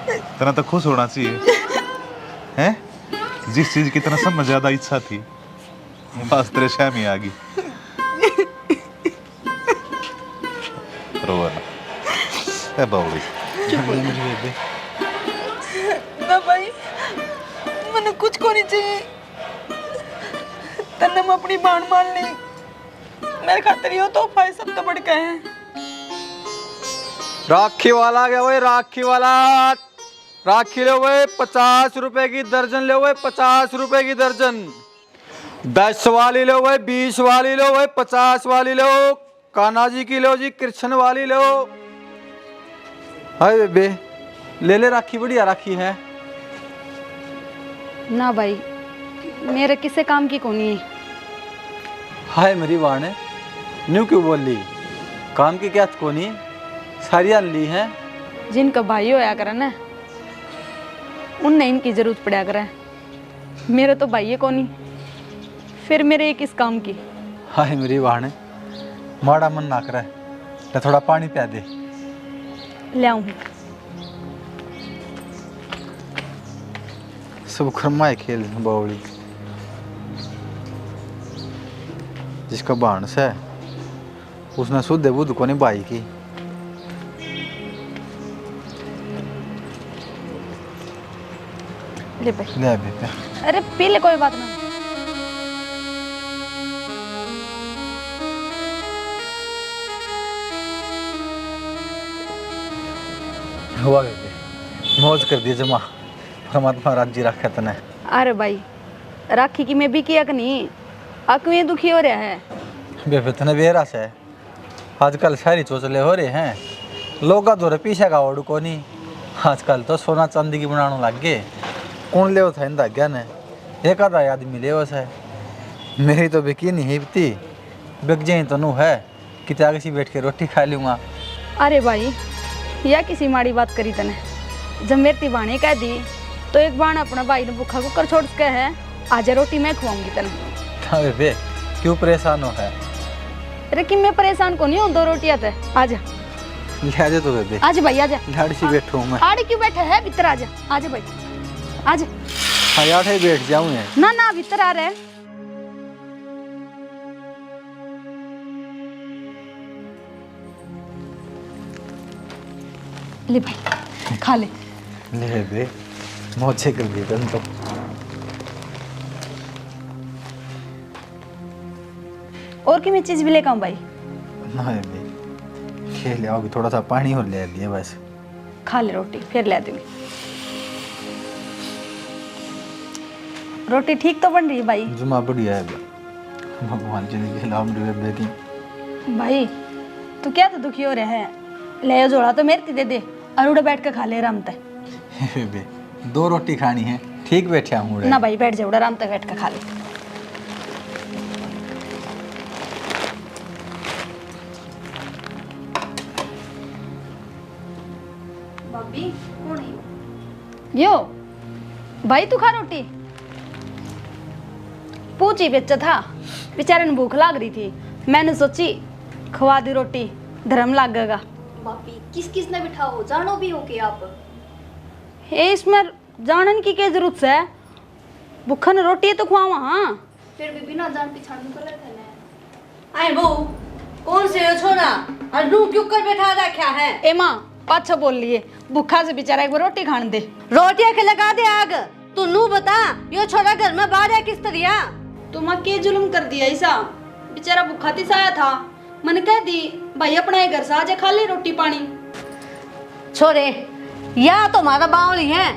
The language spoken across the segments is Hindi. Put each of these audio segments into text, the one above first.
तना तो खुश होना चाहिए हैं। जिस चीज की तना सब में ज्यादा इच्छा थी बस तेरे शाम ही आ गई। रोना ए बावड़ी मेरी बेबे ना भाई मैंने कुछ को नहीं चाहिए। तन्ने मैं अपनी बाण मान ली मेरे खातिर यो तो भाई सब तो बढ़ गए हैं। राखी वाला आ गया वही राखी वाला। राखी ले हुए 50 रुपए की दर्जन ले हुए 50 रुपए की दर्जन। 10 वाली लो हुए 20 वाली लो हुए 50 वाली लो। कान्हा जी की लो जी कृष्ण वाली लो। हाय बेबे ले ले राखी बढ़िया राखी है। ना भाई मेरे किसे काम की कोनी है। हाय मेरी वाण न्यू क्यों बोल ली काम की क्या कोनी सारियां ली हैं। जिनका भाई होया करे ना उनने इनकी जरूरत पड़ा करे। मेरे तो भाई है कोनी फिर मेरे किस काम की। हाय मेरी वाण माड़ा मन ना करे तो थोड़ा पानी पिया दे। ले आऊं सब खरमाए खेल बावली जिसका बाणस है उसने शुद्ध बुद्ध को नहीं बाई की। ले भाई ले बेटा अरे पी ले कोई बात ना। हुआ बेटे मौज कर दिए जमा परमात्मा राज्य रखा तने। अरे भाई राखी की मैं भी किया कि नहीं अक में दुखी हो रहा है। बेबे तने बेरा से आजकल सारी चोचले हो रहे हैं लोग दौरे पीछे का ओढ़ को नहीं। आजकल तो सोना चांदी की बनाने लग गए। कौन ले था इन धाग्या ने एक आधा आदमी ले है। मेरी तो बिकी नहीं हिपती बिक जाए तो नू है कि त्याग सी बैठ के रोटी खा लूँगा। अरे भाई या किसी माड़ी बात करी तने जब मेरी तिवानी कह दी तो एक बाण अपना भाई ने भूखा कुकर छोड़ के है आजा रोटी मैं खुआऊंगी तने। हाँ बेबे क्यों परेशान हो है। अरे कि मैं परेशान को नहीं हूँ 2 रोटियां थे आजा। ले आजा तो बेबे आजा भाई आजा। लाड़ सी बैठू मैं। आड़े क्यों बैठा है भीतर आजा। आजा भाई आजा। हाँ यार ही बैठ जाऊँ मैं। ना ना भीतर आ रहे हैं। ले भाई खा ले। ले बेबे मौजे कर दिए तुम तो। और की मैं चीज भी लेकर आऊं भाई। ना बेबे खेल आओगी थोड़ा सा पानी और ले दिए बस। खा ले रोटी फिर ले दूंगी। रोटी ठीक तो बन रही है भाई। जुमा बढ़िया है भगवान जी ने खिलाओ मेरे बेबे की। भाई तू क्या तो दुखी हो रहा है ले जोड़ा तो मेरे दे दे और उड़े बैठ के खा ले आराम से। बेबे 2 रोटी खानी है ठीक बैठा हूँ ना भाई बैठ जा उड़ा आराम से बैठ के खा ले। भाभी कौन है यो भाई तू खा रोटी पूछी बेचा था बेचारे ने भूख लाग रही थी मैंने सोची खवा दी रोटी धर्म लागेगा। भाभी किस किस ने बिठाओ जानो भी हो के आप। ए इसमें जानन की क्या जरूरत है भूखन रोटी तो खुआवा। हाँ फिर भी बिना जान पहचान को लगता है। आए बहू कौन से हो छोरा और नू क्यों कर बैठा रखा है। ए माँ पाछा बोल लिए भूखा से बेचारा एक बार रोटी खाने दे। रोटियां के लगा दे आग। तू नू बता यो छोरा घर में बाहर है किस तरह। तुम के जुल्म कर दिया ऐसा बेचारा भूखा तिसाया था मैंने कह दी भाई अपना घर से आजा खा ले रोटी पानी। छोरे या तो हमारा बावली है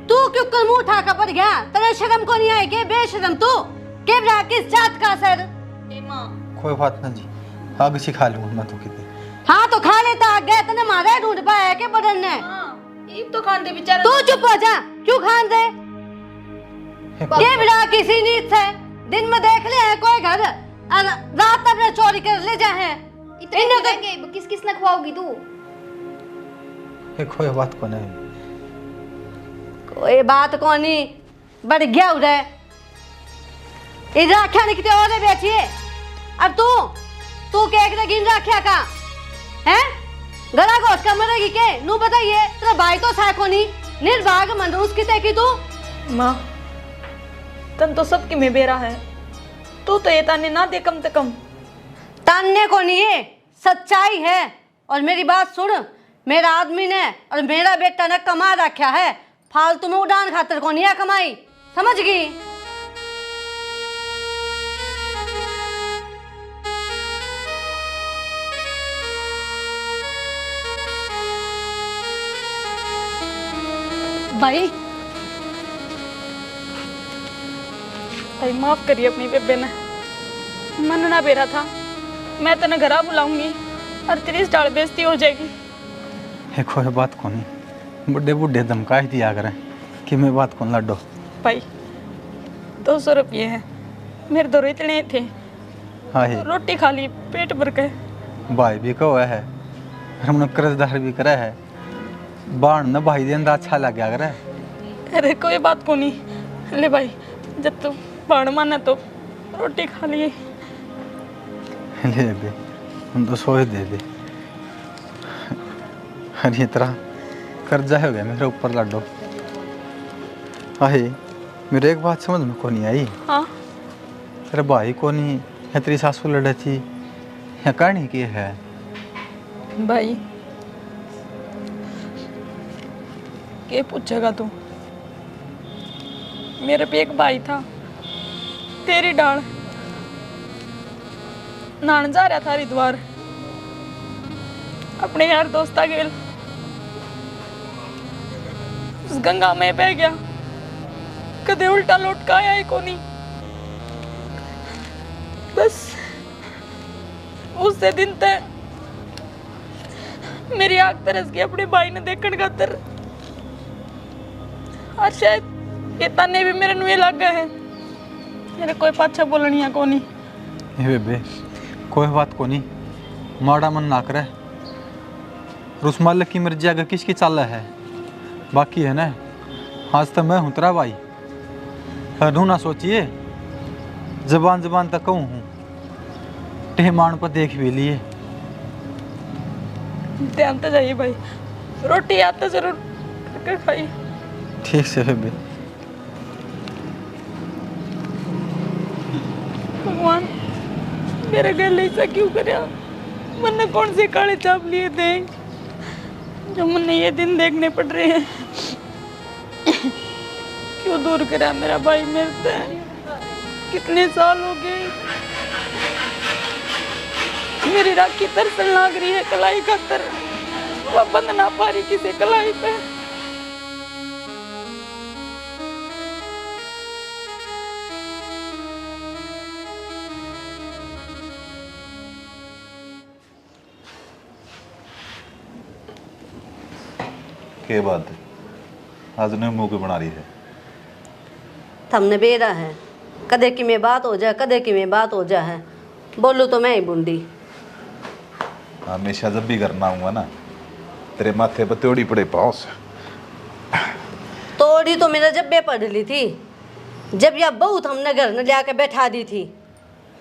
तू क्यों कर मुंह उठा कर पड़ गया। तेरे शर्म को नहीं आए के बेशरम तू के किस जात का सर। ए माँ कोई बात ना जी आग सिखा लूँ मैं तो कितने। हाँ तो खा लेता आगे तने मारा ढूंढ पाया के बदन ने। एक तो खान दे बेचारा। तू चुप हो जा क्यों खान दे। ये बिना किसी नीत से दिन में देख ले है कोई घर रात अपने चोरी कर ले जा है। इतने महंगे किस किस ने खवाओगी तू। कोई बात को नहीं कोई बात को नहीं बढ़ गया उधर इधर आख्या नहीं कितने और बैठिए। अब तू केक ने गिन रखा का है गला घोट का मरेगी के नू बताइए तेरा भाई तो था को नहीं निर्भाग मनरूस की तय की तू माँ तन तो सबकी में बेरा है, तू तो ये ताने ना दे कम से कम। तानने को नहीं है, सच्चाई है। और मेरी बात सुन, मेरा आदमी ने और मेरा बेटा ने कमा रखा है, फालतू में उड़ान खातर को नहीं है कमाई, समझ गई? भाई भाई माफ करिए अपनी बेबे ने, मन ना बेरा था। मैं तेने घरा बुलाऊंगी और तेरी इस डाल बेइज्जती हो जाएगी। एक कोई बात को नहीं, बुढ़े बुढ़े धमका ही दिया करें कि मैं बात कौन लड्डो। भाई 200 रुपये हैं मेरे, दो इतने थे, हाँ ही रोटी खा ली पेट भर के। भाई भी कहो है, हमने कर्जदार भी करे है, बाण न भाई देंदा अच्छा लग गया करे। अरे कोई बात को नहीं, ले भाई जब तू बाण माना तो रोटी खा लिए। ले बे, हम तो सोच दे बे। अरे ये तरह कर्जा हो गया मेरे ऊपर लड्डो। आहे मेरे एक बात समझ में को नहीं आई। हाँ अरे भाई को नहीं है, तेरी सासू लड़े थी या कहानी की है? भाई के पूछेगा तू, मेरे पे एक भाई था, तेरी डाल नान जा रहा था हरिद्वार अपने यार दोस्ता गेल, उस गंगा में बह गया, कदे उल्टा लौट का आया ही को नहीं। बस उससे दिन तक मेरी आग तरस गई अपने भाई ने देखने खातर, और शायद ये ताने भी मेरे नुए लग गए हैं। मेरे कोई पाछा बोलनिया को नहीं। ये बेबे कोई बात को नहीं, माड़ा मन ना करे। उस मालिक की मर्जी अगर किसकी चाल है, बाकी है ना आज तो मैं हूँ तेरा भाई। रू ना सोचिए, जबान जबान तक कहूँ हूँ, टेमान पर देख भी लिए। ध्यान तो जाइए भाई, रोटी याद तो जरूर करके खाइए। ठीक से बेबे। भगवान मेरे घर ऐसा क्यों करया, मैंने कौन से काले चाप लिए थे जो मुझे ये दिन देखने पड़ रहे हैं। क्यों दूर करा मेरा भाई मेरे से, कितने साल हो गए। मेरी राखी तरसन लाग रही है कलाई खातर, वह बंद ना पा रही किसी कलाई पे। के बात है आज ने मुंह की बना रही है। थमने बेरा है, कदे की में बात हो जाए, कदे की में बात हो जाए, बोलू तो मैं ही बूंदी। हमेशा जब भी करना हूँ ना, तेरे माथे पर त्योड़ी पड़े पाँव से। तोड़ी तो मेरा जब बे पढ़ ली थी, जब यह बहुत हमने घर में लिया के बैठा दी थी,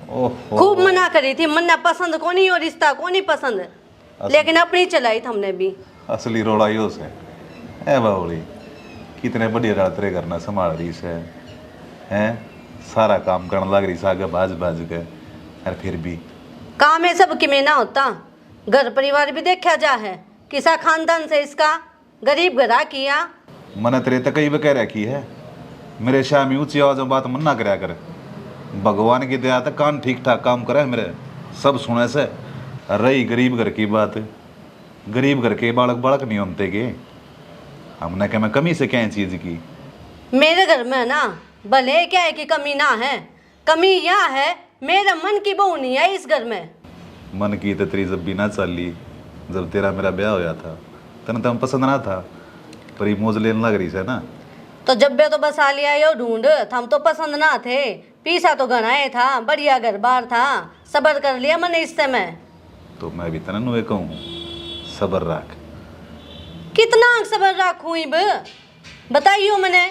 ओहो खूब मना करी थी, मन्ना पसंद को नहीं और रिश्ता को नहीं पसंद, लेकिन अपनी चलाई थी हमने भी। असली रोड़ा ही से ए बावली, कितने बढ़िया रात रे करना संभाल रही से हैं, सारा काम करने लग रही सागे भाज भाज के, और फिर भी काम है सब कि में ना होता, घर परिवार भी देखा जा है, किसा खानदान से इसका गरीब घरा किया। मैंने तेरे तक ही कह रखी है, मेरे शामी ऊंची आवाज में बात मन ना करया कर। भगवान की दया तक कान ठीक ठाक काम करे मेरे, सब सुने से। रही गरीब घर की बात, गरीब घर के बालक बालक नहीं होते के, हमने क्या मैं कमी से क्या चीज की। मेरे घर में ना भले क्या है कि कमी ना है, कमी यह है मेरे मन की बहू नहीं है इस घर में। मन की तो तेरी जब भी ना चली, जब तेरा मेरा ब्याह होया था तने तो हम पसंद ना था, पर ये मौज लेने लग रही से ना। तो जब बे तो बसा लिया यो ढूंढ, हम तो पसंद ना थे, पीसा तो घनाए था, बढ़िया घर बार था, सबर कर लिया मैंने इस समय। तो मैं भी तने नुए कहूँ सबर रख। कितना सबर रखूं इब, बताइयो मैंने।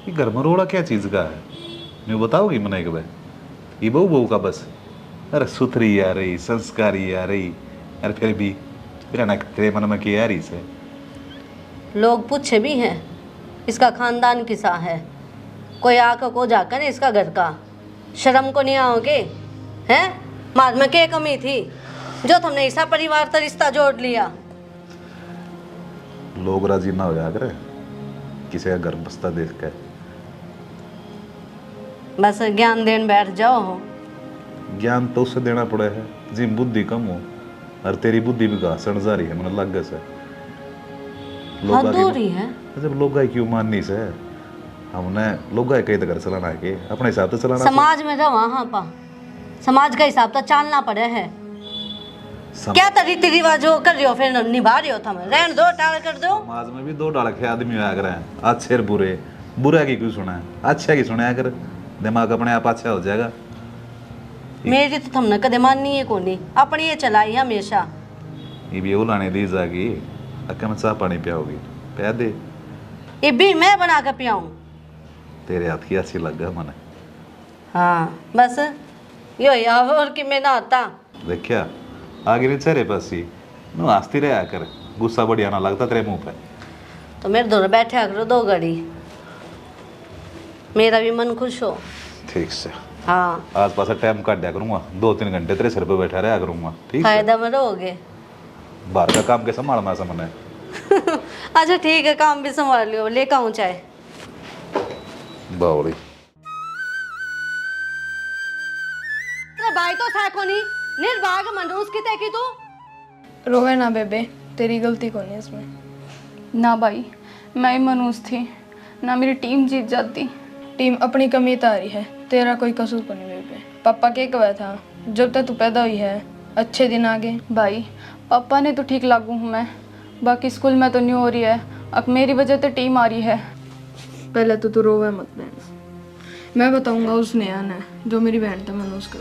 ये घर में रोड़ा क्या चीज का है, नहीं बताओगी मैंने एक बार। ये बहू बहू का बस, अरे सुथरी आ रही, संस्कारी आ रही, अरे फिर भी तेरे मन में क्या आ रही से। लोग पूछे भी हैं इसका खानदान किसा है, कोई आकर को जाकर इसका घर का, शर्म को नहीं आओगे हैं? मार में क्या कमी थी जो तुमने ऐसा परिवार का रिश्ता जोड़ लिया? लोग राजी ना हो जा करे किसी का घर बसता देख के। बस ज्ञान देन बैठ जाओ। ज्ञान तो उससे देना पड़े है जिम बुद्धि कम हो, और तेरी बुद्धि भी घासन जा रही है मन लग से। हद हो रही है। जब लोग क्यों माननी से हमने लोग कई तो घर चलाना है कि अपने हिसाब से चलाना। समाज में रहो हाँ पा, समाज का हिसाब तो चालना पड़े है। क्या तो रीति रिवाज हो कर रहे हो फिर निभा रहे हो तुम, रहन दो टाल कर दो। समाज में भी दो डालखे आदमी आया करे, अच्छे और बुरे। बुरा की क्यों सुना है, अच्छा की सुना कर, दिमाग अपने आप अच्छा हो जाएगा। मेरी तो तुमने कदे माननी है कोनी, अपनी ये चलाई हमेशा। ये भी लाने दी जागी, अक्का में चाह पानी पियाओगी, पिया दे। ये भी मैं बना कर पियाऊं? तेरे हाथ की अच्छी लग गया मने। हाँ बस यो यार, और कि मैं ना आता। देखिया आगे नहीं चेहरे पास ही नो हंसती रहा कर, गुस्सा बढ़िया ना लगता तेरे मुंह पे। तो मेरे दोनों बैठे करो 2 घड़ी, मेरा भी मन खुश हो। ठीक से हाँ आस पास टाइम काट दिया करूंगा, 2-3 घंटे तेरे सिर पे बैठा रहा करूंगा। ठीक है, फायदा में रहोगे। बाहर का काम के संभाल मैं समझ। अच्छा ठीक है, काम भी संभाल लियो, लेकर आऊं चाय। बावड़ी तेरा भाई तो था कोनी, निर्भाग मनूस की तय की तू। रोवे ना बेबे, तेरी गलती कौन है इसमें? ना भाई, मैं ही मनूस थी ना, मेरी टीम जीत जाती। टीम अपनी कमी तारी है, तेरा कोई कसूर को नहीं बेबे। पापा क्या कहा था जब तक तू पैदा हुई है, अच्छे दिन आगे। भाई पापा ने तो ठीक लागू हूँ मैं, बाकी स्कूल में तो नहीं हो रही है, अब मेरी वजह से टीम आ रही है। पहले तो तू रोवे मत बहन, मैं बताऊंगा उस नेहा ने जो मेरी बहन था मनोज का।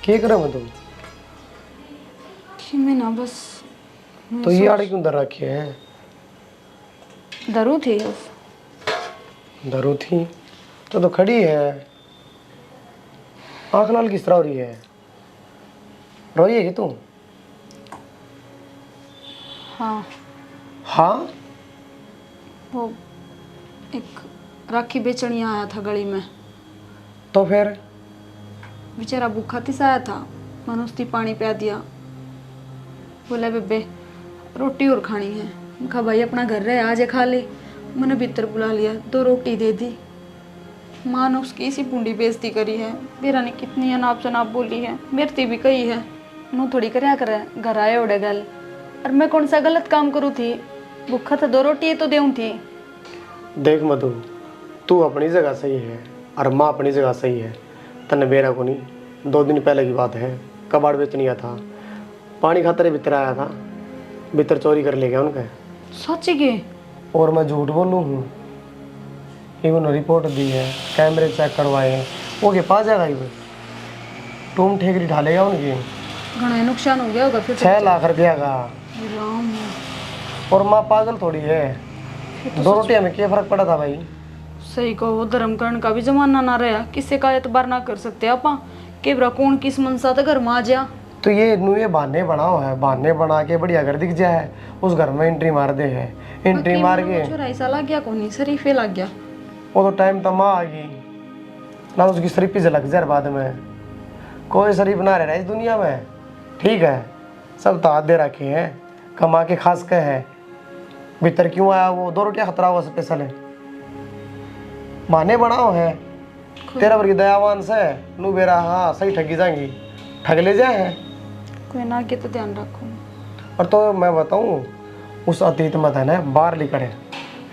क्या करे मैं तुम? मैं ना बस तो ये आड़े क्यों धर रखे हैं? डरू थी उस। धरू थी तो खड़ी है, आंख लाल किस तरह हो रही है? रोई है कि तू? हाँ हाँ वो एक राखी बेचनी आया था गली में, तो फिर बेचारा भूखा तिस आया था, मैंने उसकी पानी पिया दिया। बोला बेबे रोटी और खानी है, मैं कहा भाई अपना घर रहे आज खा ले। मैंने भीतर बुला लिया, 2 रोटी दे दी। माँ ने उसकी इसी बूंदी बेइज्जती करी है, मेरा ने कितनी अनाप शनाप बोली है, मेरती भी कही है, नू थोड़ी करया करे, घर आए उड़े गल। और मैं कौन सा गलत काम करूँ थी, भूखा था 2 रोटी तो देऊँ थी। देख मधु, तू अपनी जगह सही है और माँ अपनी जगह सही है। तन्ने बेरा को नहीं, 2 दिन पहले की बात है, कबाड़ बेचने गया था, पानी खातर भीतर आया था, भीतर चोरी कर ले गया उनके। सच के? और मैं झूठ बोलूँ हूँ? इन्होंने रिपोर्ट दी है, कैमरे चेक करवाए हैं, वो के पास जाएगा ये टूम ठेकरी ढालेगा उनकी। घना नुकसान हो गया होगा फिर। 6 लाख रुपया का। राम। और माँ पागल थोड़ी है, 2 रोटियां में क्या फर्क पड़ा था भाई? सही कहो, धर्म करण का भी जमाना ना रहा, किसी का एतबार ना कर सकते आपा के ब्रा कौन किस मनसा तो घर में आ जा। तो ये बहाने बनाओ है, बहाने बना के बढ़िया घर दिख जाए है, उस घर में एंट्री मार दे है, एंट्री मार के छोरा ऐसा लग गया कौन शरीफे लग गया। वो तो टाइम तो माँ आ गई ना, उसकी शरीफी से लग जाए बाद में। कोई शरीफ ना रह रहा इस दुनिया में, ठीक है? सब तो हाथ दे रखे हैं, कमा के खास के है। भीतर क्यों आया वो? 2 रोटियां खतरा हुआ स्पेशल है, बहाने बनाओ है। तेरा वर्गी दयावान से नू बेरा हाँ सही ठगी जाएंगी, ठग ले जाए है। कोई ना आगे तो ध्यान रखो। और तो मैं बताऊँ उस अतीत में था ना बाहर लिखा है,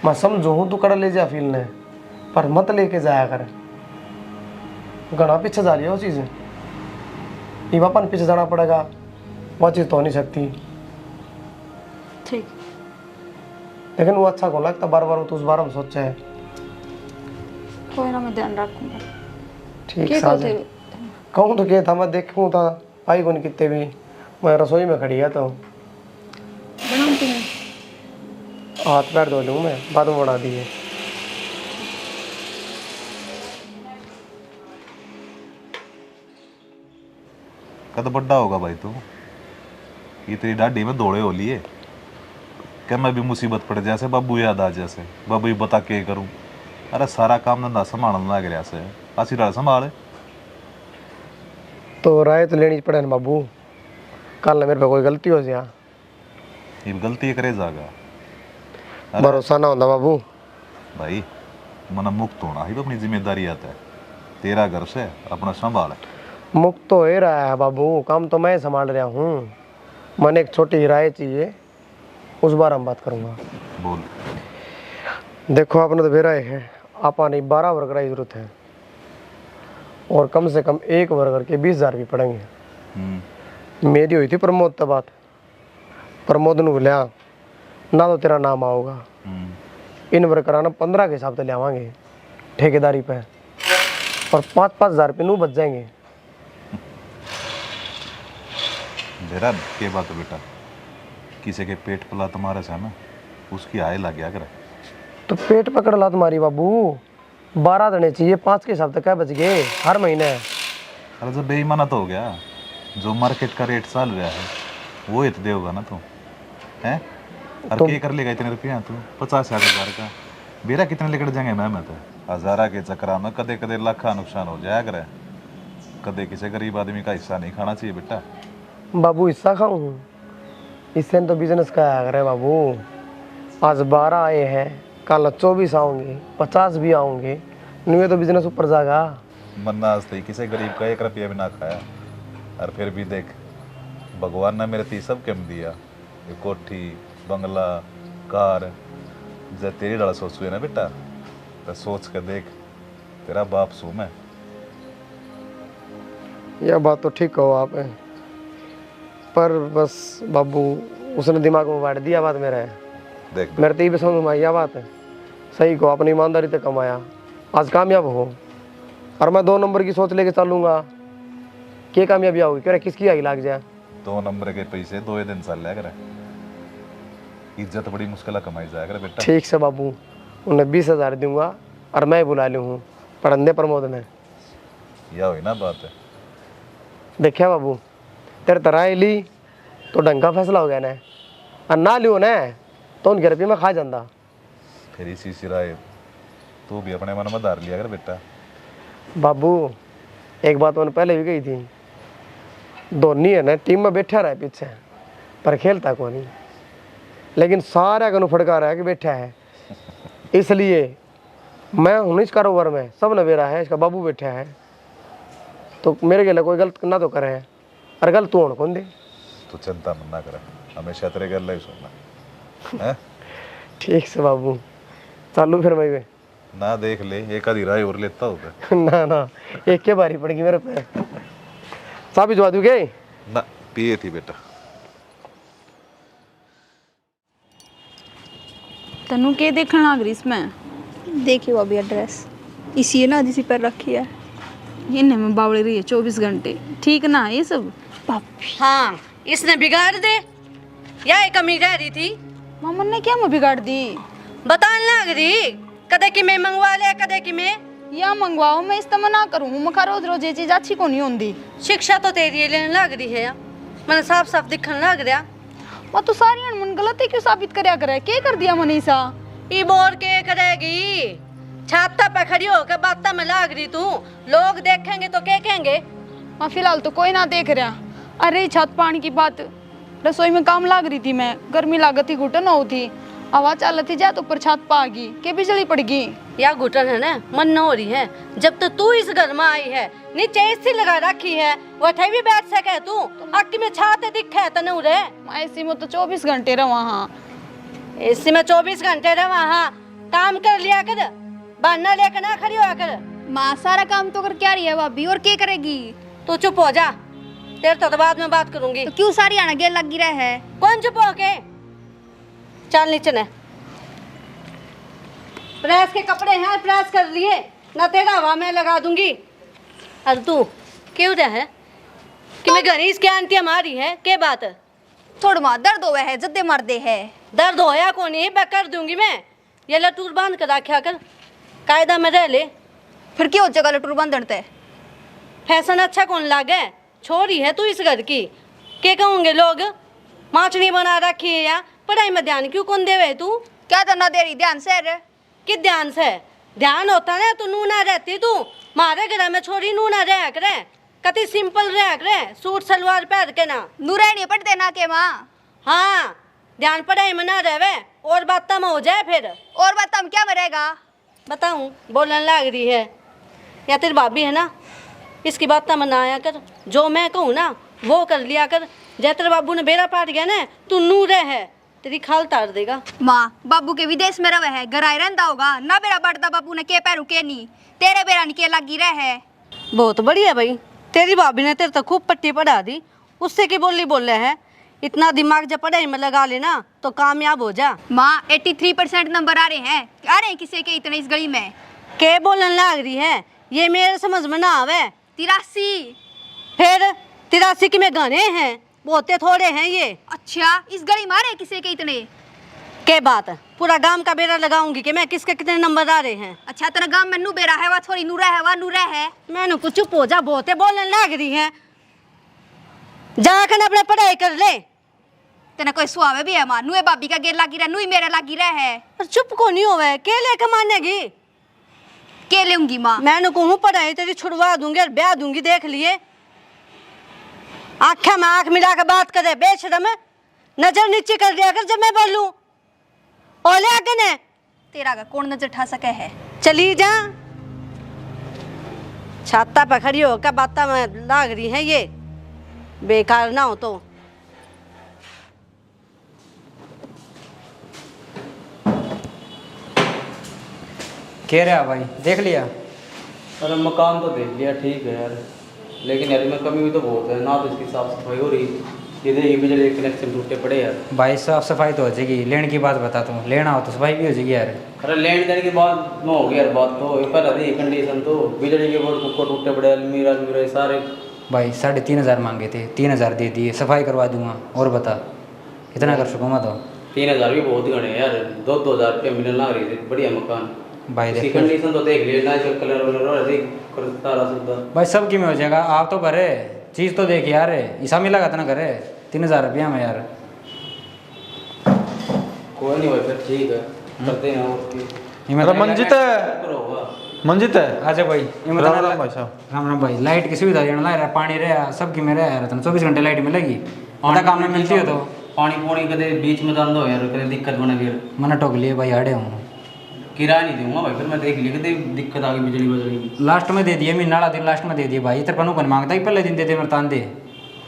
मैं समझू हूँ तू कर ले जा फील ने, पर मत लेके जाया कर। घना पीछे जा रही है वो चीज़, ये अपन पीछे जाना पड़ेगा, वो चीज़ तो हो नहीं सकती। ठीक, लेकिन वो अच्छा कौन लगता, बार बार तो उस बारे में सोचा है। कोई ना मैं ध्यान रखूंगा। ठीक के साज है। कहूँ तो क्या था, मैं देखूँ था आई कौन कितने भी, मैं रसोई में खड़ी है तो बनाऊं रोटी में? हाथ पैर धो लूँ मैं, बाद में बना दिए। कद बड्डा होगा भाई तू, ये तेरी डाडी में दौड़े हो लिए क्या? मैं भी मुसीबत पड़ जैसे बाबू याद आ जैसे बाबू ही बता के करूं। अरे सारा काम धंधा संभालना लग रहा से आसी रात संभाल। तो राय तो लेनी पड़े ना बाबू, कल ना मेरे पे कोई गलती हो जाए। ये गलती करे जागा भरोसा ना होता बाबू। भाई, मन मुक्त होना ही तो अपनी जिम्मेदारी आता है। तेरा घर से अपना संभाल। मुक्त तो हो रहा है बाबू, काम तो मैं संभाल रहा हूँ। मन एक छोटी राय चाहिए, उस बार हम बात करूँगा। बोल। देखो आपने तो बेरा है, आपने 12 वर्कर की जरूरत है और कम से कम एक वर्कर के 20,000 रुपये पड़ेंगे। मेरी हुई थी प्रमोद तब बात, प्रमोद ने बोलिया ना तो तेरा नाम आओगा, इन वर्करां ना 15 के हिसाब से ले आवांगे ठेकेदारी पे और 5-5 हज़ार रुपये नू बच जाएंगे। मेरा के बात है बेटा, किसी के पेट पला तुम्हारे से ना उसकी आय लग गया करे। तो पेट पकड़ ला तुम्हारी बाबू, 12 देने चाहिए, 5 के हिसाब से क्या बच गए हर महीने। अरे जब बेईमाना तो हो गया, जो मार्केट का रेट चल रहा है वो ही तो देगा ना तू है। और क्या कर लेगा इतने रुपया तू? 50-60 हज़ार का बेरा कितने लेकर जाएंगे मैं तो। हज़ारा के चक्कर में कदे कदे लाखा नुकसान हो जाया करे। कदे किसी गरीब आदमी का हिस्सा नहीं खाना चाहिए बेटा। बाबू हिस्सा खाऊं, इससे तो बिजनेस का है बाबू। आज 12 आए हैं, कल 24 आऊँगे, 50 भी आऊँगे, नहीं तो बिजनेस ऊपर जाएगा। मन्ना आज तक किसी गरीब का 1 रुपया भी ना खाया, और फिर भी देख भगवान ने मेरे ती सब कम दिया। ये कोठी, बंगला, कार, जब तेरी डरा सोच है ना बेटा, तो सोच के देख, तेरा बाप सू मैं। यह बात तो ठीक कहो आप, पर बस बाबू उसने दिमाग में बांट दिया बात मेरे। देख मेरे तो भी समझ में आई यह बात है, सही को अपनी ईमानदारी से कमाया, आज कामयाब हो। और मैं 2 नंबर की सोच लेके चलूँगा, क्या कामयाबी आओगी? कह रहे किसकी आग लग जाए। 2 नंबर के पैसे 2 दिन चल लिया करे, इज्जत बड़ी मुश्किल कमाई जाया करे बेटा। ठीक से बाबू, उन्हें 20,000 दूंगा और मैं बुला लूँ पढ़ने प्रमोद ने। यह हुई ना बात है। देखिए बाबू, तेरे तराई ली तो ढंग का फैसला हो गया ना, और ना लियो ना तो उनके रुपये में खा जाता। फिर इसी सिराए तू भी अपने मन में धार लिया कर बेटा। बाबू एक बात मैंने पहले भी कही थी, धोनी है ना टीम में बैठा रहा है पीछे पर खेलता को नहीं, लेकिन सारा कनु फड़का रहा है कि बैठा है। इसलिए मैं हूँ इस कारोबार में, सब नवेरा है, इसका बाबू बैठा है, तो मेरे लिए कोई गलत ना तो करे, और गलत तू होने कौन दे। तू चिंता मन ना कर, हमेशा तेरे गल ही सुनना है। ठीक से बाबू, चालू फिर मैं भी। ना देख ले, एक आधी राय और लेता होगा। ना ना, एक के बारी पड़ेगी मेरे पे। चाबी जवा दूगे? ना पिए थी बेटा। तनु के देखने लग रही इसमें? देखिए अभी एड्रेस इसी है ना जिसी पर रखी है। इन्हें में बावड़ी रही है 24 घंटे, ठीक ना ये सब? हाँ, इसने बिगाड़ दे या एक कमी रह रही थी? मामन ने क्या मैं बिगाड़ दी? बताने लग रही, कदे कि मैं मंगवा लिया, कदे कि मैं या मंगवाओ, मैं इस्तेमाल ना करूँ, मैं रोज रोज ये चीज अच्छी को नहीं होती। शिक्षा तो तेरी लेने लग रही है, मैंने साफ साफ दिखने लग रहा। वो तो सारी मन गलती क्यों साबित करया करे? क्या कर दिया मनीषा? ई बोर के करेगी, छाता पे खड़ी होकर बात में लाग रही तू, लोग देखेंगे तो क्या कहेंगे? मैं फिलहाल तो कोई ना देख रहा। अरे छत पानी की बात, रसोई में काम लाग रही थी मैं, गर्मी लागत ही घुटन हो थी, आवाज चल रही जा तो ऊपर छत पा आ गई, के बिजली पड़ गई। या घुटन है ना, मन न हो रही है, जब तो तू इस घर में आई है, नीचे एसी लगा रखी है, वठे भी बैठ सके तू, आखी में छाते दिखे तने रे। मैं एसी में तो 24 घंटे रहा हाँ। एसी में 24 घंटे रहा हाँ, काम कर लिया कर, बहाना लेकर ना खड़ी हुआ कर। माँ सारा काम तो कर क्या रही है भाभी, और क्या करेगी? तू चुप हो जा, तेरे तो बाद में बात करूंगी। तो क्यों सारी आना गेल लगी रहा है? कौन चुप हो के? चल नीचे न, प्रेस के कपड़े हैं, प्रेस कर लिए ना, तेरा हवा में लगा दूंगी। अरे तू क्यों रहा है कि मैं घर इसके आंटी हमारी है, क्या बात है? थोड़ा मां दर्द होवे है जद्दे मरदे है। दर्द होया को नहीं, मैं कर दूंगी। मैं ये लटूर बांध कर रखा कर, कायदा में रह ले। फिर क्यों जगह लटूर बंधन ते? फैशन अच्छा कौन लागे? छोरी है तू इस घर की, के कहोगे लोग? माचनी बना रखी है या पढ़ाई में ध्यान क्यों कौन देवे तू? क्या तो ना दे रही ध्यान से रे? कि ध्यान से ध्यान होता ना तो नू ना रहती तू। मारे घर में छोरी नू ना रह करे, कति सिंपल रह करे, सूट सलवार पहन के ना। नूरानी पढ़ते ना के माँ? हाँ, ध्यान पढ़ाई में ना रहे और बात तम हो जाए फिर। और बात तम क्या मरेगा? बताऊं बोलने लग रही है या तेरी भाभी है ना, इसकी बात तम ना आया कर। जो मैं कहूँ ना वो कर लिया कर। जय तेरे बाबू ने बेड़ा पाट गया ना, तू नू रहे, तेरी खाल तार देगा। माँ बाबू के विदेश में रहे है, घर आए रहता होगा ना। बेरा बढ़ता बाबू ने के पैरू के नहीं, तेरे बेरा नहीं के लगी रहे है। बहुत बढ़िया भाई, तेरी भाभी ने तेरे तो खूब पट्टी पढ़ा दी, उससे की बोली बोल रहे हैं। इतना दिमाग जब पढ़ाई में लगा लेना तो कामयाब हो जा। माँ 83% नंबर आ रहे हैं किसी के इतने इस गली में। के बोलने लग रही है, ये मेरे समझ में ना आवे। 83? फिर 83 की में गाने हैं, बहुते थोड़े हैं ये। अच्छा, इस गली में आ रहे हैं किसी के इतने? के बात पूरा गांव का बेरा लगाऊंगी कि मैं किसके कितने नंबर आ रहे हैं। अच्छा, तेरा गांव में नू बेरा है वा थोड़ी नूरा है वा नूरा है। मैंने कुछ चुप हो जा, बहुते बोलने लग रही है। जाकर अपने पढ़ाई कर ले। तेना कोई सुहावे भी है माँ? नूए बाबी का गेर लागी रहा, नूई मेरा लागी रहा है। पर चुप को नहीं होवे, के लेके मानेगी? के लेंगी माँ? मैंने कहूँ पढ़ाई तेरी छुड़वा दूंगी और ब्याह दूंगी, देख लिए। आँखें में आँख मिला के बात करे, बेशरम। नजर नीचे कर लिया कर जब मैं बोलूं। ओले आगे ने तेरा का कौन नजर ठा सके है? चली जा। छाता पर खड़ी होकर बातें में लाग रही है ये, बेकार ना हो तो। कह रहा भाई देख लिया? अरे मकान तो देख लिया, ठीक है यार, लेकिन यार में कमी भी तो बहुत है ना। तो इसकी साफ सफाई हो रही, ये देखिए बिजली के कनेक्शन टूटे पड़े यार। भाई साफ सफाई तो हो जाएगी, लेने की बात बताता हूँ, लेना हो तो सफाई भी हो जाएगी यार। अरे लेन देने के बाद में हो गया यार बात तो। पहले थी कंडीशन तो बिजली के बोर्ड को टूटे पड़े, अलमीरा अलमीरा सारे। भाई 3,500 मांगे थे, 3,000 दे दिए, सफाई करवा दूंगा। और बता कितना कर सकूँ मैं? तो 3,000 भी बहुत घने यार, 2,000 रुपये मिलने लग रही थी। बढ़िया मकान भाई इसकी देख कंडीशन तो देख लिया, नेचुरल कलर वलर सारा सुविधा। भाई सब की में हो जाएगा, आप तो भरे चीज़ तो देख यार। ईसा मिला का ना करे 3,000 रुपया में यार। कोई नहीं भाई फिर ठीक है, करते हैं। और मंजित मंजित है। आजा भाई। राम राम भाई साहब। राम राम भाई। लाइट की सुविधा देना ला रहा, पानी रहा सबकी में रहा यार। तुम 24 घंटे लाइट मिलेगी, आधा काम में मिलती हो तो। पानी पौनी कदे बीच में दंद हो यार, कदे दिक्कत बने फिर मैंने टोक लिए भाई, आड़े हूँ। किराया नहीं दूंगा भाई, फिर मैं देख लिया कदे दिक्कत आ गई बिजली बजली की। लास्ट में दे दिए, महीना वाला दिन लास्ट में दे दिए भाई। तेरे पनू कौन मांगता है, पहले दिन दे दे, मरतान दे।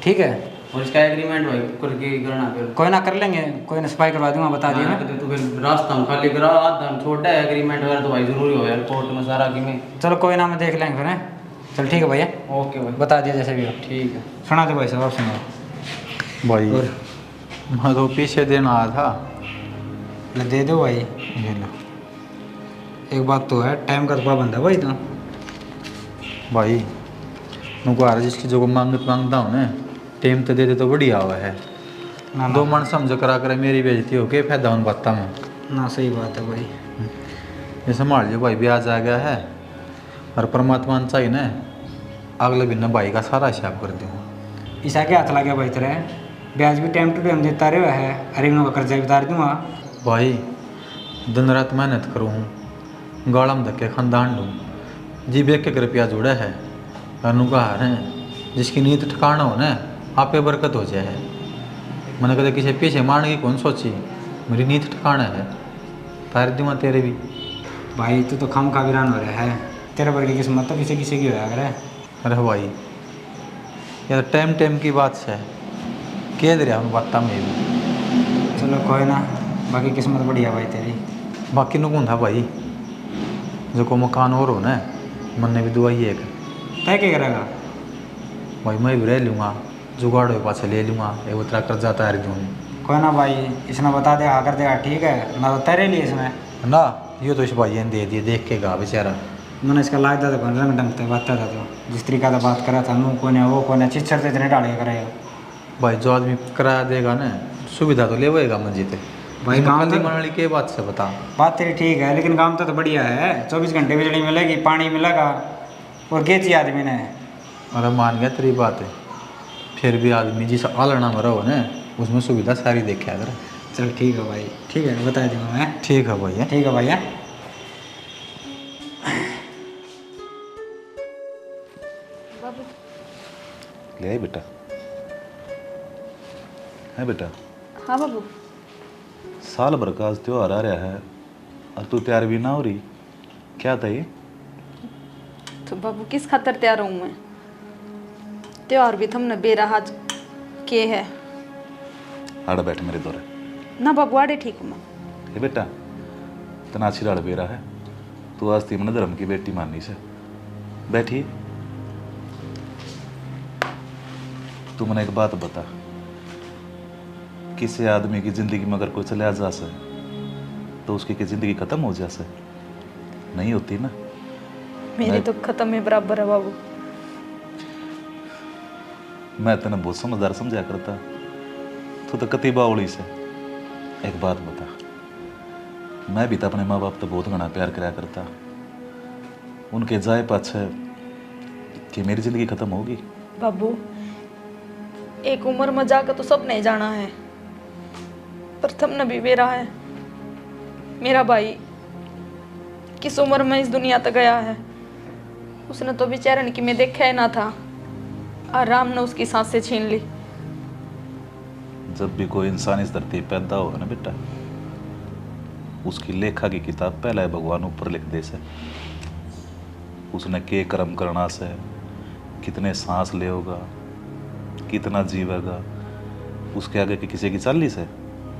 ठीक है, और इसका एग्रीमेंट भाई करके करना फिर। कोई ना कर लेंगे, कोई ना सफाई करवा दूंगा, बता दिया। कदे तो फिर रास्ता में खाली करा, आधा छोटा है एग्रीमेंट वगैरह तो भाई जरूरी हो यार, कोर्ट में सारा की में। चलो कोई ना, मैं देख लेंगे फिर। हैं चल ठीक है भैया, ओके भाई, बता दिया जैसे भी हो। ठीक है। सुना दो भाई साहब, आप सुनाओ। भाई मैं तो पीछे देना आया था। ले दे दो भाई। ये लो एक बात तो है, टाइम का तो पाबंद है भाई। तो भाई मुझको आ रहा जिसकी जो मांगता हूँ ना, टाइम तो दे दे तो बढ़िया हुआ है ना। दो मन समझ करा कर मेरी बेइज्जती हो के फायदा उन बातों में ना, सही बात है भाई। ये संभाल जो भाई, ब्याज आ गया है और परमात्मा ने चाहिए ना अगले दिन भाई का सारा हिसाब कर दूँ। ईसा के हाथ लगे भाई तेरे, ब्याज भी टाइम टू टाइम देता रहे है। अरे का कर्जा भी उतार दूंगा भाई। दिन रात मेहनत करूँ, गाड़ा में धक्के खानदान दूँ, जी बेच के रुपया जुड़ा है। अनु का हार है, जिसकी नीयत ठिकाना हो ना आपे बरकत हो जाए। मैंने कदे किसी पीछे मारने की कौन सोची, मेरी नीयत ठिकाना है, तार दूँगा तेरे भी। भाई। तू तो खम का वीरान हो रहा है, तेरे पर की किस्मत तो किसी किसी की होया करे। अरे भाई यार टाइम टाइम की बात है, कह दे रहा हूँ बात में भी। चलो कोई ना, बाकी किस्मत बढ़िया भाई तेरी। बाकी नु कौन था भाई, जो को मकान और हो ना मन ने भी दुआ ही एक तय क्या करेगा भाई, मैं भी रह लूँगा, जुगाड़ हो पास ले लूँगा, एक उतरा कर जाता है दूँ। कोई ना भाई, इसने बता देगा कर देगा, ठीक है ना। तो तेरे लिए इसमें ना ये तो इस भाई ने दे दिए, देख के गा बेचारा। मैंने इसका लाग था रंग ढंग से बात था तो जिस तरीका से बात करा था, नू कौन है वो कौन है, चिच्छर से इतने डाल के करेगा। भाई जो आदमी किराया देगा ना सुविधा तो ले होएगा मंजी पे भाई काम कति तो वाली के बात से बता। बात तेरी ठीक है, लेकिन काम तो बढ़िया है। 24 घंटे बिजली मिलेगी, पानी मिलेगा, और गेची आदमी ने। अरे मान गया तेरी बात है, फिर भी आदमी जिस आलना में रहो ना उसमें सुविधा सारी देखा अगर। चल ठीक है भाई, ठीक है, बता दूंगा मैं। ठीक है भैया। ठीक है भैया। ले आई बेटा, है बेटा। हाँ बाबू। साल भर का आज त्योहार आ रहा है और तू तैयार भी ना हो रही, क्या था ये? तो बाबू किस खातर तैयार हूँ मैं? त्योहार भी तुमने बेराज के है आड़ बैठ मेरे दौरे। ना बाबू, आड़े ठीक हूँ मैं। हे बेटा, तना अच्छी लड़ बेरा है, तू आज तीमन धर्म की बेटी माननी से बैठी। तू मैंने एक बात बता, किसी आदमी की जिंदगी में अगर कोई चले जा से तो उसकी की जिंदगी खत्म हो जा से नहीं होती ना। मेरी तो खत्म है बराबर है बाबू। मैं तेने बहुत समझदार समझा करता, तू तो कति बावली से। एक बात बता, मैं भी तो अपने माँ बाप तो बहुत घना प्यार कराया करता, उनके जाए पाछे कि मेरी जिंदगी खत्म होगी? बाबू एक उम्र में जाकर तो सब नहीं जाना है, पर तुमने भी बेरा है। मेरा भाई किस उम्र में इस दुनिया तक गया है, उसने तो बेचारन की मैं देखा ही ना था, और राम ने उसकी सांसें छीन ली। जब भी कोई इंसान इस धरती पे पैदा होगा ना बेटा, उसकी लेखा की किताब पहले भगवान ऊपर लिख दे से। उसने के कर्म करना से, कितने सांस ले होगा, कितना जीवेगा, उसके आगे की किसी की चालीस है।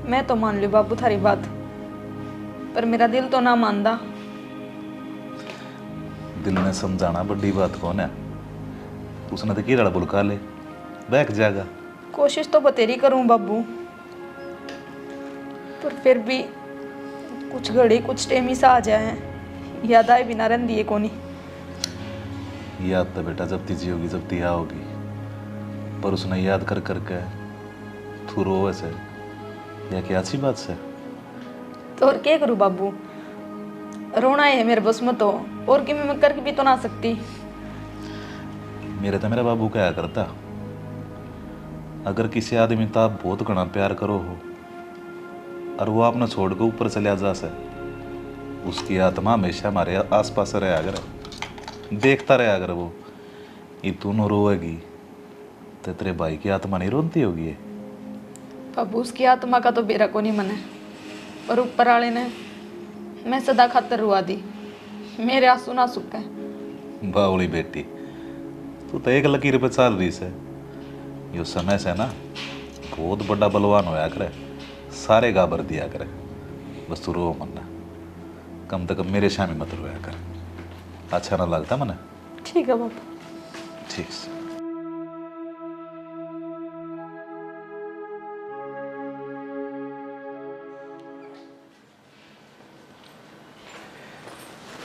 मैं तो मान ली बाबू थारी बात, पर मेरा दिल तो ना मानदा। दिल ने समझाना बड़ी बात कौन है? उसने तो कीड़ा बुलका ले बैठ जाएगा। कोशिश तो बतेरी करूं बाबू, पर फिर भी कुछ घड़ी कुछ टेमी सा आ जाए, याद आए बिना रन दिए कोनी। याद तो बेटा जब तीजी होगी जब तिया होगी, पर उसने याद कर करके तू रोवे से या क्या अच्छी बात से? तो और क्या करूं बाबू, रोना है मेरे बस में तो, और कि मैं करके भी तो ना सकती। मेरे तो मेरा बाबू क्या करता, अगर किसी आदमी तो आप बहुत घना प्यार करो हो और वो आपने छोड़ के ऊपर चले जा से, उसकी आत्मा हमेशा हमारे आसपास रहे, अगर देखता रहे, अगर वो ये तू न रोएगी तो तेरे भाई की आत्मा नहीं रोती होगी? बाबू उसकी आत्मा का तो बेरा को नहीं मने, पर ऊपर वाले ने मैं सदा खातर रुआ दी, मेरे आंसू ना सूखे। बावली बेटी, तू तो एक लकीर पे चल रही से। यो समय से ना बहुत बड़ा बलवान होया करे, सारे गाबर दिया करे, बस तू रो मन्ना, कम से कम मेरे शामी मत रोया कर, अच्छा ना लगता मने। ठीक है बाबू। ठीक से।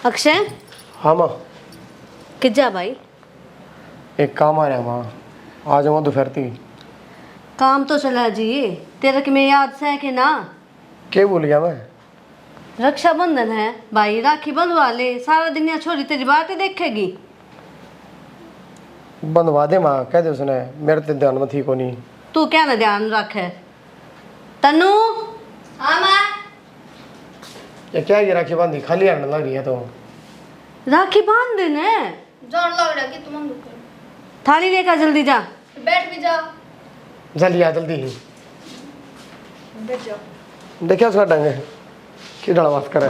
अक्षय, हाँ माँ, किस जा भाई? एक काम आ रहा है माँ, आ जाऊँगा दोपहर तक। काम तो चला जी, तेरा कि मैं याद से है कि ना? क्या भूल गया मैं? रक्षाबंधन है भाई, राखी बंधवा ले, सारा दिन यहाँ छोरी तेरी बात ही देखेगी। बंधवा दे माँ, कह दे उसने, मेरे तो ध्यान में थी को नहीं। तू क्या ना ध्यान रखे? तनु। हाँ माँ। ये क्या ये राखी बांधी खाली आने लग रही है तो? राखी बांध देने जान लग रहा कि तुम दुख थाली लेकर जल्दी जा। बैठ भी जाओ। जल्दी आ, जल्दी ही। बैठ जाओ। देखिए उसका ढंग है कि डड़वास करे।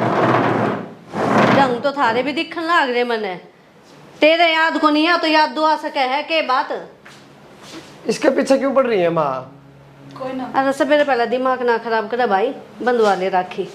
ढंग तो थारे भी दिखन लाग रहे मने, तेरे याद को नहीं है तो याद दुआ सके है के बात? इसके पीछे क्यों पड़ रही है माँ? कोई ना। अरे सबेरे पहला दिमाग ना खराब करे भाई, बंधवा ले राखी।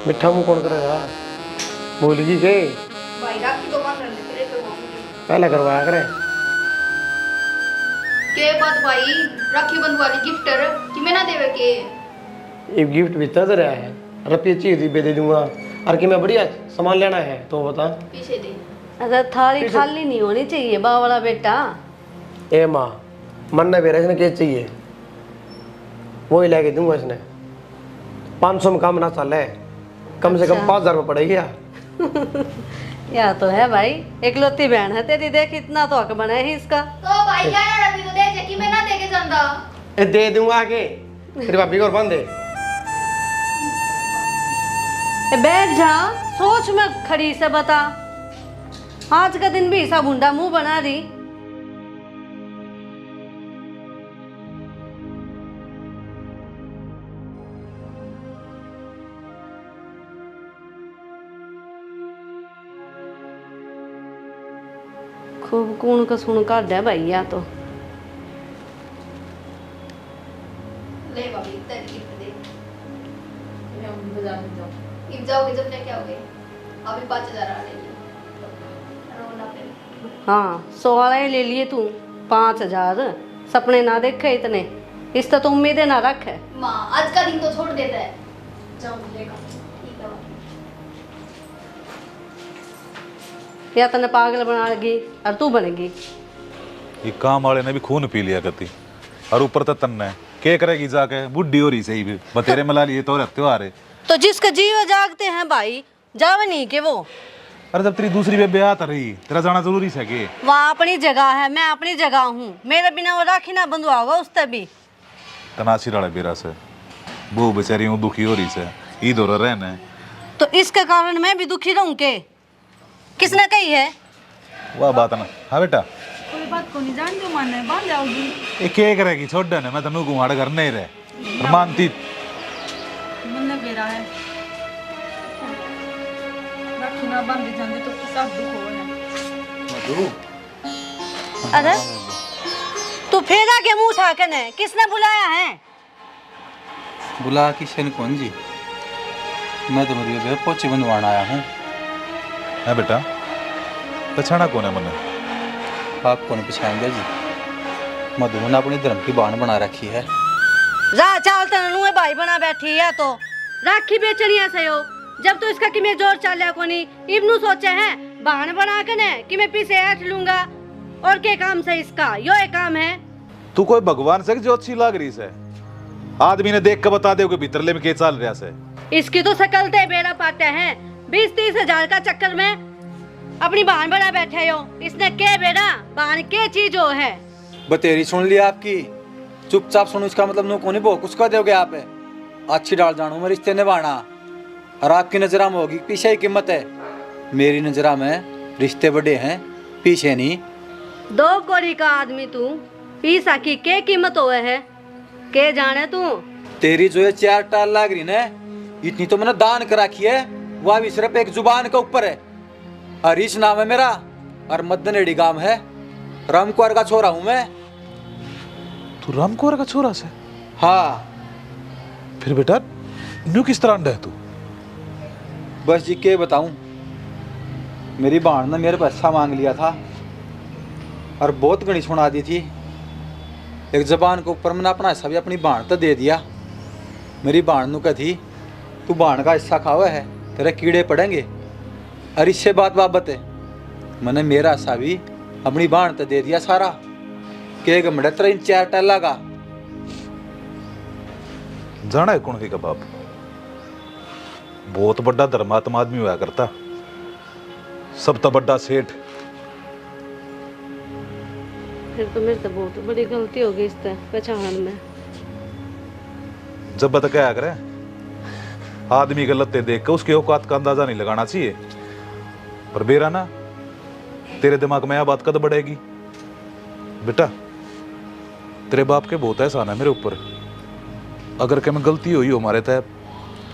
मिठा मुंह कौन करेगा? बोलेगी के भाई राखी तो बांध रहे तेरे पे मांगूंगी। पहले करवाया करे। के बात भाई राखी बंधवाली गिफ्टर कि मैं ना देवे के? एक गिफ्ट भी तो रहा है, रुपये चाहिए थी दे दूंगा। और कि मैं बढ़िया सामान लेना है तो बता। पीछे दे। अरे थाली खाली नहीं होनी चाहिए बावला बेटा। ए माँ, मन ने बेरा इसने क्या चाहिए वो ही लेके दूंगा। इसने 500 में काम ना चल है, कम से कम 5000 में पड़ेगी यार। या तो है भाई, इकलौती बहन है तेरी, देख इतना तो हक बना है इसका। तो भाई यार अभी तो दे कि मैं ना देके जांदा। ए, दे दूंगा आगे तेरी भाभी को और बांध दे। बैठ जा, सोच में खड़ी से बता। आज का दिन भी ऐसा भुंडा मुंह बना दी। खूब कूण का सुन का डे भैया तो। ले भाभी तेरी गिफ्ट दे। मैं बाजार में जाऊं। इन जाओगे जब लेके आओगे अभी 5000 आ लेंगे। रोना पे। हाँ 16 ही ले लिए तू, 5000 सपने ना देखे इतने, इस तो उम्मीदें ना रख है। माँ आज का दिन तो छोड़ देता है। जाओ लेगा ठीक है। या तने पागल बना लगी और तू बनेगी। ये काम वाले ने भी खून पी लिया करती, और ऊपर तो तन्ने क्या करेगी जाके, बुढ़ी हो रही सही भी बतेरे मिला लिए तो त्योहार है। तो जिसके जीव जागते हैं भाई, जावे नहीं के वो। अरे जब तेरी दूसरी बेबे आता रही, तेरा जाना जरूरी है कि? वहाँ अपनी जगह है, मैं अपनी जगह हूँ, मेरे बिना वो राखी ना बंधवा होगा उससे भी। तनाशी रहा बेरा से वो बेचारी हूँ दुखी हो रही से ईद हो रहने। तो इसके कारण मैं भी दुखी रहूं के? किसने कही है? वह बात ना। हाँ बेटा, कोई बात को नहीं जान जो मन है बांध जाओगी। ये क्या करेगी छोड़ देने, मैं तनु घुमाड़ घर नहीं रहे मानती। मन ने बेरा है राखी ना बांध जाने तो सब दुख हो है। मधु अरे तू फेरा के मुंह था कने, किसने बुलाया है? बुला किशन कौन जी? मैं तो मेरी बेबे पोचे बंधवाना आया हूँ। है बेटा, पछाना कौन है मने? आप कौन पिछाएंगे जी? मधु ने अपनी धर्म की बाण बना रखी है। जा चाल तनु भाई बना बैठी है तो राखी बेचनिया से हो। जब तो इसका कि मैं जोर चाल कोनी इब्नू सोचे हैं बहाने बना के ने कि मैं पीछे हट लूंगा। और के काम से इसका यो एक काम है। तू कोई भगवान से जो अच्छी लग रही से, आदमी ने देख के बता दे भीतरले में क्या चल रहा से। इसकी तो सकलते बेड़ा पाटे हैं, 20-30 हजार का चक्कर में अपनी बहन बना बैठे हो। इसने के बेड़ा बहन के चीज हो है। बतेरी सुन लिया आपकी, चुपचाप सुनो। इसका मतलब नो कोनी बहुत कुछ कर दोगे आप। अच्छी डाल जानू मैं रिश्ते निभाना, और आपकी नजरा में होगी पीछे की कीमत है। मेरी नजरा में रिश्ते बड़े हैं, पीछे नहीं। 2 कौड़ी का आदमी तू, पीसा की के कीमत होए है के जाने तू। तेरी जो ये 4 टाल लाग रही ना, इतनी तो मैंने दान कर रखी है, वह भी सिर्फ एक जुबान के ऊपर है। हरीश नाम है मेरा, और मदनेड़ी गांव है। रामकुआर का छोरा हूँ मैं। तू रामकुआर का छोरा से? हाँ। फिर बेटा न्यू किस तरह अंडा है तू? बस जी के बताऊं, मेरी बहन ने मेरे पैसा मांग लिया था और बहुत गणी सुना दी थी। एक जबान के ऊपर मैंने अपना हिस्सा भी अपनी बहन तो दे दिया। मेरी बहन नु कही तू बहन का हिस्सा खावा है, तेरे कीड़े पड़ेंगे। और इससे बात है, मैंने मेरा हिस्सा भी अपनी बहन तो दे दिया सारा। के गमड़े तेरा इन 4 टैला का जाना है कौन का बाप? बहुत बड़ा धर्मात्मा आदमी हुआ करता, सब तो बड़ा सेठ। फिर तो मेरे तो बहुत बड़ी गलती हो गई इस पहचान में। जब बता क्या करे, आदमी के लत्ते देख के उसके औकात का अंदाजा नहीं लगाना चाहिए। पर बेरा ना, तेरे दिमाग में यह बात कद बढ़ेगी? बेटा तेरे बाप के बहुत एहसान है मेरे ऊपर। अगर क्या मैं गलती हुई हो हमारे तय,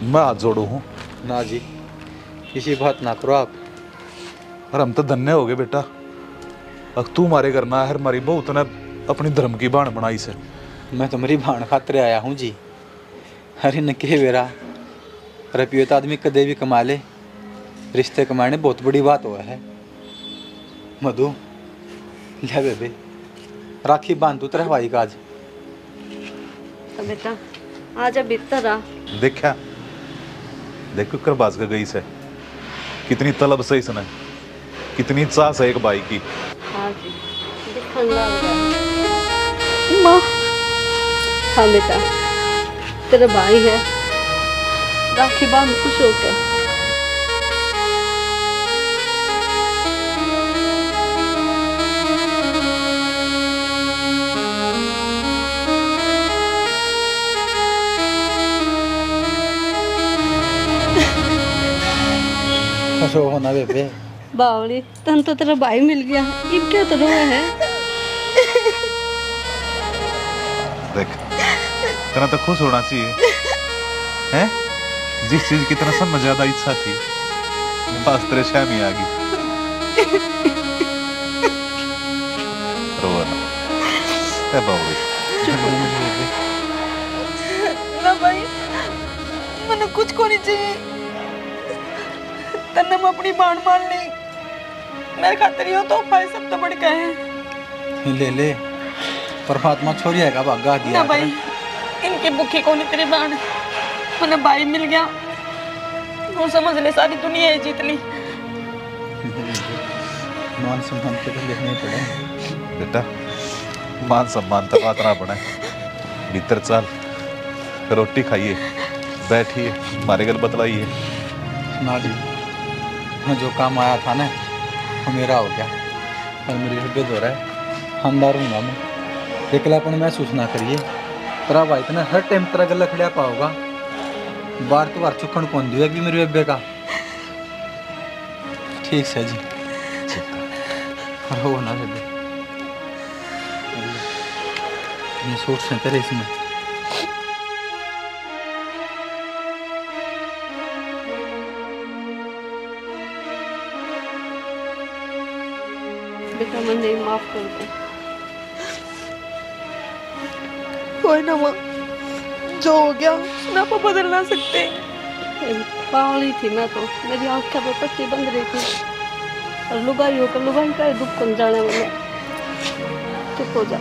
मैं हाथ जोड़ू हूँ। ना जी, किसी बात ना करो आप। और हम तो धन्य हो गए बेटा, अब तू हमारे घर ना है। हमारी बहू ने अपनी धर्म की बाण बनाई से। मैं तो मेरी बहन खातिर आया हूँ जी। अरे न के बेरा रुपये तो आदमी कदे भी कमा ले, रिश्ते कमाने बहुत बड़ी बात हुआ है। मधु ले बेबे, राखी बांध तू तेरे भाई का आज। तो बेटा आजा भीतर आ। देखा देखो कर बाज कर गई से, कितनी तलब से इसने, कितनी चाह से एक भाई की। हाँ जी दिखन लग रहा है। माँ हाँ बेटा तेरा भाई है, राखी बांध खुश होकर। रो होना बेबे, बावली तन तो तेरा भाई मिल गया, अब क्या तो रोया है। देख तेरा तो खुश होना चाहिए हैं, जिस चीज की तरह सब में ज्यादा इच्छा थी बस तेरे शामी आ गई। रोना ए बाबू ना भाई, मैंने कुछ को नहीं चाहिए। तन्ने मैं अपनी बाण मान ली, मेरे खातिर यो तो भाई सब तो बढ़ गए हैं। ले ले, परमात्मा छोरी है का भागा दिया ना भाई, इनकी भूखी को नहीं तेरी बाण, मैंने भाई मिल गया, वो समझ ले सारी दुनिया ही जीत ली। मान सम्मान के तो लेने पड़े बेटा, मान सम्मान तो बात ना पड़े, भीतर चल, रोटी खाइए, बैठिए, हमारे घर बतलाइए। ना जी, मैं जो काम आया था ना वो मेरा हो गया, और मेरी तबीयत हो रहा है, हमदार हूँ मैं, अकेलापन महसूस ना करिए। तेरा भाई इतना हर टाइम तेरा गला खड़ा पाओगा, बार तो बार चुकन कौन दिया भी मेरे बेबे का। ठीक है जी, रो ना बेबे, ये सोच से तेरे इसमें। बेटा मुझे माफ कर दे। कोई ना माँ, जो हो गया ना आप बदल ना सकते। पागली थी मैं तो, मेरी आंखें पे पट्टी बंद रही थी, और लुगाई होकर लुगाई का दुख कौन जाने वाला। चुप हो जा।